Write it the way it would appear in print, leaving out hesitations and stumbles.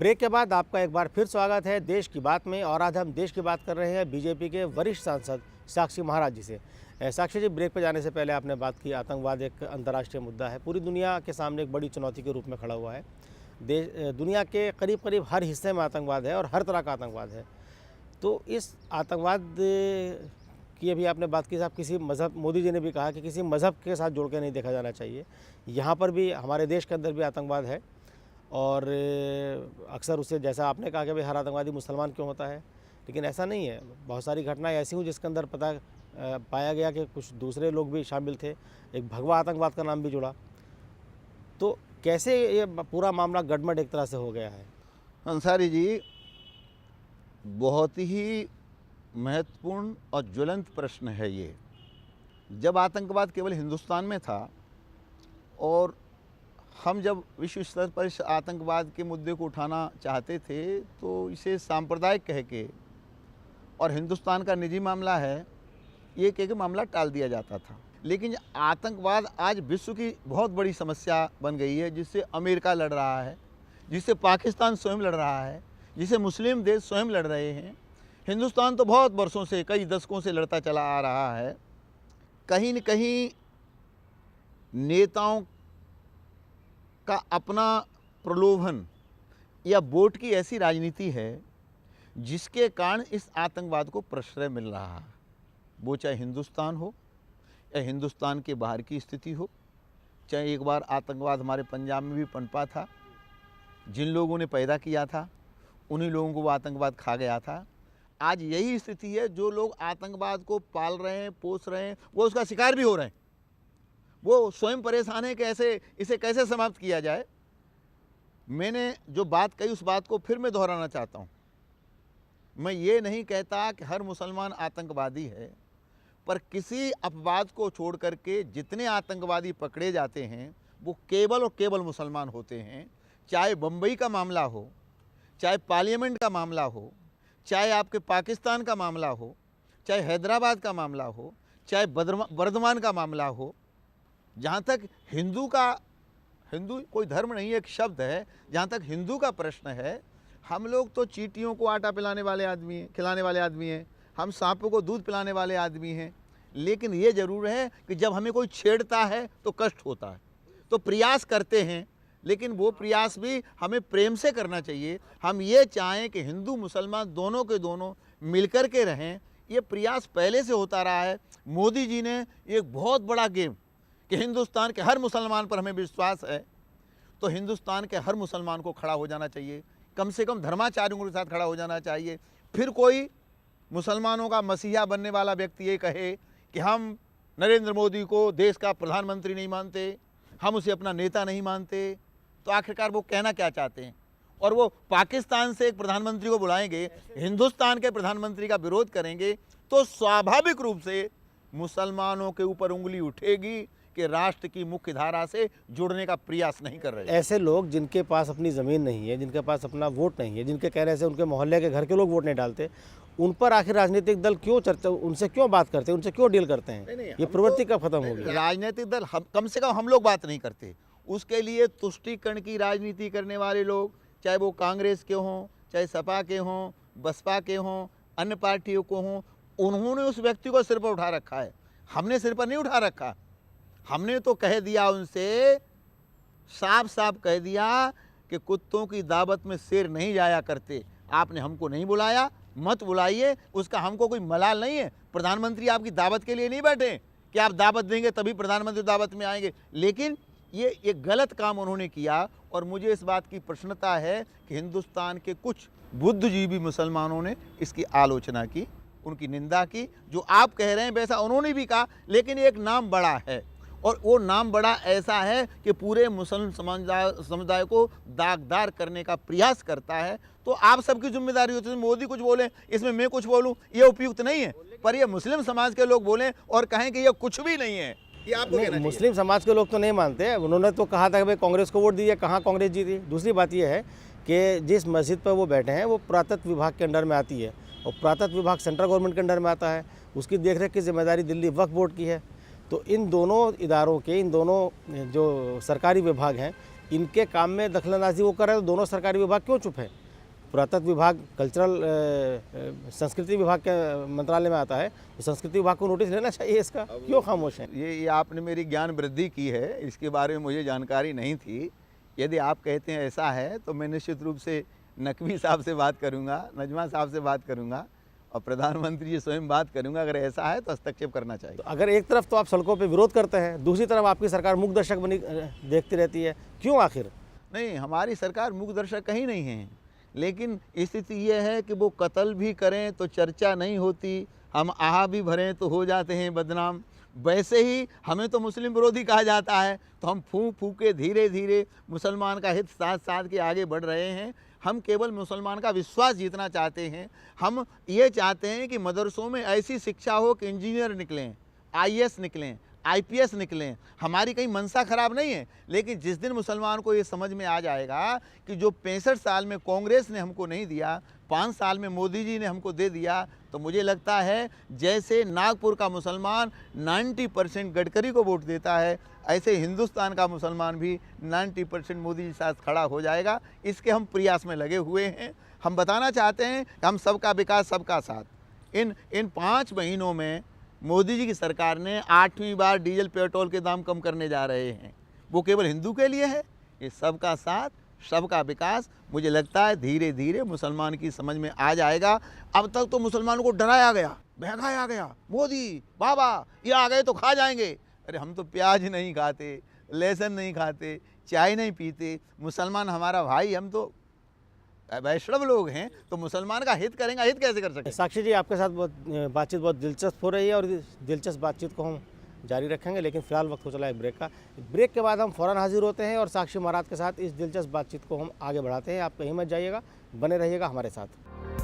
Break के बाद आपका एक बार फिर स्वागत है देश की बात में। और आज हम देश की बात कर रहे हैं बीजेपी के वरिष्ठ सांसद साक्षी महाराज जी से। साक्षी जी, ब्रेक पर जाने से पहले आपने बात की आतंकवाद एक अंतर्राष्ट्रीय मुद्दा है, पूरी दुनिया के सामने एक बड़ी चुनौती के रूप में खड़ा हुआ है। दुनिया के करीब करीब हर हिस्से में आतंकवाद है और हर तरह का आतंकवाद है। तो इस आतंकवाद की अभी आपने बात की, साहब किसी मज़हब, मोदी जी ने भी कहा कि किसी मज़हब के साथ जोड़ के नहीं देखा जाना चाहिए। यहाँ पर भी हमारे देश के अंदर भी आतंकवाद है और अक्सर उससे, जैसा आपने कहा कि भाई हर आतंकवादी मुसलमान क्यों होता है, लेकिन ऐसा नहीं है। बहुत सारी घटनाएं ऐसी हुई जिसके अंदर पाया गया कि कुछ दूसरे लोग भी शामिल थे, एक भगवा आतंकवाद का नाम भी जुड़ा। तो कैसे ये पूरा मामला गड़बड़ एक तरह से हो गया है? अंसारी जी, बहुत ही महत्वपूर्ण और ज्वलंत प्रश्न है ये। जब आतंकवाद केवल हिंदुस्तान में था और हम जब विश्व स्तर पर इस आतंकवाद के मुद्दे को उठाना चाहते थे तो इसे सांप्रदायिक कह के और हिंदुस्तान का निजी मामला है ये कह के मामला टाल दिया जाता था। लेकिन आतंकवाद आज विश्व की बहुत बड़ी समस्या बन गई है, जिससे अमेरिका लड़ रहा है, जिससे पाकिस्तान स्वयं लड़ रहा है, जिसे मुस्लिम देश स्वयं लड़ रहे हैं। हिंदुस्तान तो बहुत वर्षों से, कई दशकों से लड़ता चला आ रहा है। कहीं न कहीं नेताओं का अपना प्रलोभन या वोट की ऐसी राजनीति है जिसके कारण इस आतंकवाद को प्रश्रय मिल रहा है। वो चाहे हिंदुस्तान हो या हिंदुस्तान के बाहर की स्थिति हो। चाहे एक बार आतंकवाद हमारे पंजाब में भी पनपा था, जिन लोगों ने पैदा किया था उन्हीं लोगों को वो आतंकवाद खा गया था। आज यही स्थिति है, जो लोग आतंकवाद को पाल रहे हैं, पोस रहे हैं, वो उसका शिकार भी हो रहे हैं। वो स्वयं परेशान है कि इसे कैसे समाप्त किया जाए। मैंने जो बात कही उस बात को फिर मैं दोहराना चाहता हूँ। मैं ये नहीं कहता कि हर मुसलमान आतंकवादी है, पर किसी अपवाद को छोड़ करके जितने आतंकवादी पकड़े जाते हैं वो केवल और केवल मुसलमान होते हैं। चाहे बम्बई का मामला हो, चाहे पार्लियामेंट का मामला हो, चाहे आपके पाकिस्तान का मामला हो, चाहे हैदराबाद का मामला हो, चाहे बर्धमान का मामला हो। जहाँ तक हिंदू कोई धर्म नहीं है, एक शब्द है। जहाँ तक हिंदू का प्रश्न है, हम लोग तो चींटियों को आटा पिलाने वाले आदमी हैं, खिलाने वाले आदमी हैं, हम सांपों को दूध पिलाने वाले आदमी हैं। लेकिन ये ज़रूर है कि जब हमें कोई छेड़ता है तो कष्ट होता है, तो प्रयास करते हैं, लेकिन वो प्रयास भी हमें प्रेम से करना चाहिए। हम ये चाहें कि हिंदू मुसलमान दोनों के दोनों मिलकर के रहें, ये प्रयास पहले से होता रहा है। मोदी जी ने एक बहुत बड़ा गेम कि हिंदुस्तान के हर मुसलमान पर हमें विश्वास है, तो हिंदुस्तान के हर मुसलमान को खड़ा हो जाना चाहिए, कम से कम धर्माचार्यों के साथ खड़ा हो जाना चाहिए। फिर कोई मुसलमानों का मसीहा बनने वाला व्यक्ति ये कहे कि हम नरेंद्र मोदी को देश का प्रधानमंत्री नहीं मानते, हम उसे अपना नेता नहीं मानते, तो आखिरकार वो कहना क्या चाहते हैं? और वो पाकिस्तान से एक प्रधानमंत्री को बुलाएंगे, हिंदुस्तान के प्रधानमंत्री का विरोध करेंगे, तो स्वाभाविक रूप से मुसलमानों के ऊपर उंगली उठेगी कि राष्ट्र की मुख्य धारा से जुड़ने का प्रयास नहीं कर रहे। ऐसे लोग जिनके पास अपनी ज़मीन नहीं है, जिनके पास अपना वोट नहीं है, जिनके कहने से उनके मोहल्ले के घर के लोग वोट नहीं डालते, उन पर आखिर राजनीतिक दल क्यों चर्चा, उनसे क्यों बात करते हैं, उनसे क्यों डील करते हैं? ये प्रवृत्ति कब खत्म होगी? राजनीतिक दल कम से कम हम लोग बात नहीं करते। उसके लिए तुष्टीकरण की राजनीति करने वाले लोग, चाहे वो कांग्रेस के हों, चाहे सपा के हों, बसपा के हों, अन्य पार्टियों को हों, उन्होंने उस व्यक्ति को सिर पर उठा रखा है। हमने सिर पर नहीं उठा रखा। हमने तो कह दिया उनसे, साफ साफ कह दिया कि कुत्तों की दावत में शेर नहीं जाया करते। आपने हमको नहीं बुलाया, मत बुलाइए, उसका हमको कोई मलाल नहीं है। प्रधानमंत्री आपकी दावत के लिए नहीं बैठे कि आप दावत देंगे तभी प्रधानमंत्री दावत में आएंगे। लेकिन ये गलत काम उन्होंने किया और मुझे इस बात की प्रसन्नता है कि हिंदुस्तान के कुछ बुद्धिजीवी मुसलमानों ने इसकी आलोचना की, उनकी निंदा की। जो आप कह रहे हैं वैसा उन्होंने भी कहा, लेकिन एक नाम बड़ा है और वो नाम बड़ा ऐसा है कि पूरे मुस्लिम समुदाय को दागदार करने का प्रयास करता है। तो आप सबकी जिम्मेदारी होती है, मोदी कुछ बोले इसमें मैं कुछ बोलूं, ये उपयुक्त नहीं है। पर ये मुस्लिम समाज के लोग बोलें और कहें कि ये कुछ भी नहीं है, ये आपको कहना चाहिए। मुस्लिम समाज के लोग तो नहीं मानते। उन्होंने तो कहा था कि भाई कांग्रेस को वोट दीजिए, कहाँ कांग्रेस जीती। दूसरी बात यह है कि जिस मस्जिद पर वो बैठे हैं वो पुरातत्व विभाग के अंडर में आती है और पुरातत्व विभाग सेंट्रल गवर्नमेंट के अंडर में आता है। उसकी देखरेख की जिम्मेदारी दिल्ली वक्फ बोर्ड की है। तो इन दोनों इदारों के, इन दोनों जो सरकारी विभाग हैं, इनके काम में दखलंदाजी वो कर रहे हैं, तो दोनों सरकारी विभाग क्यों चुप है? पुरातत्व विभाग कल्चरल संस्कृति विभाग के मंत्रालय में आता है, तो संस्कृति विभाग को नोटिस लेना चाहिए इसका, क्यों खामोश है? ये आपने मेरी ज्ञान वृद्धि की है, इसके बारे में मुझे जानकारी नहीं थी। यदि आप कहते हैं ऐसा है तो मैं निश्चित रूप से नकवी साहब से बात करूंगा, नजमा साहब से बात करूंगा और प्रधानमंत्री जी स्वयं बात करूंगा। अगर ऐसा है तो हस्तक्षेप करना चाहिए। तो अगर एक तरफ तो आप सड़कों पे विरोध करते हैं, दूसरी तरफ आपकी सरकार मूक दर्शक बनी देखती रहती है, क्यों आखिर? नहीं, हमारी सरकार मूक दर्शक कहीं नहीं है, लेकिन स्थिति ये है कि वो कत्ल भी करें तो चर्चा नहीं होती, हम आहा भी भरें तो हो जाते हैं बदनाम। वैसे ही हमें तो मुस्लिम विरोधी कहा जाता है, तो हम फूंक फूंक के धीरे धीरे मुसलमान का हित साथ साथ के आगे बढ़ रहे हैं। हम केवल मुसलमान का विश्वास जीतना चाहते हैं। हम ये चाहते हैं कि मदरसों में ऐसी शिक्षा हो कि इंजीनियर निकलें, आईएएस निकलें, आईपीएस निकलें। हमारी कहीं मनसा खराब नहीं है, लेकिन जिस दिन मुसलमान को ये समझ में आ जाएगा कि जो 65 साल में कांग्रेस ने हमको नहीं दिया, 5 साल में मोदी जी ने हमको दे दिया, तो मुझे लगता है जैसे नागपुर का मुसलमान 90% गडकरी को वोट देता है, ऐसे हिंदुस्तान का मुसलमान भी 90% मोदी जी के साथ खड़ा हो जाएगा। इसके हम प्रयास में लगे हुए हैं। हम बताना चाहते हैं कि हम सबका विकास सबका साथ। इन 5 महीनों में मोदी जी की सरकार ने 8वीं बार डीजल पेट्रोल के दाम कम करने जा रहे हैं। वो केवल हिंदू के लिए है। ये सबका साथ सबका विकास, मुझे लगता है धीरे धीरे मुसलमान की समझ में आ जाएगा। अब तक तो मुसलमानों को डराया गया, बहकाया गया, मोदी बाबा ये आ गए तो खा जाएंगे। अरे हम तो प्याज नहीं खाते, लहसुन नहीं खाते, चाय नहीं पीते। मुसलमान हमारा भाई, हम तो वैष्णव लोग हैं, तो मुसलमान का हित करेंगे, हित कैसे कर सकते? साक्षी जी, आपके साथ बातचीत बहुत दिलचस्प हो रही है और दिलचस्प बातचीत को हम जारी रखेंगे, लेकिन फिलहाल वक्त हो चला है ब्रेक का। ब्रेक के बाद हम फ़ौरन हाजिर होते हैं और साक्षी महाराज के साथ इस दिलचस्प बातचीत को हम आगे बढ़ाते हैं। आप कहीं मत जाइएगा, बने रहिएगा हमारे साथ।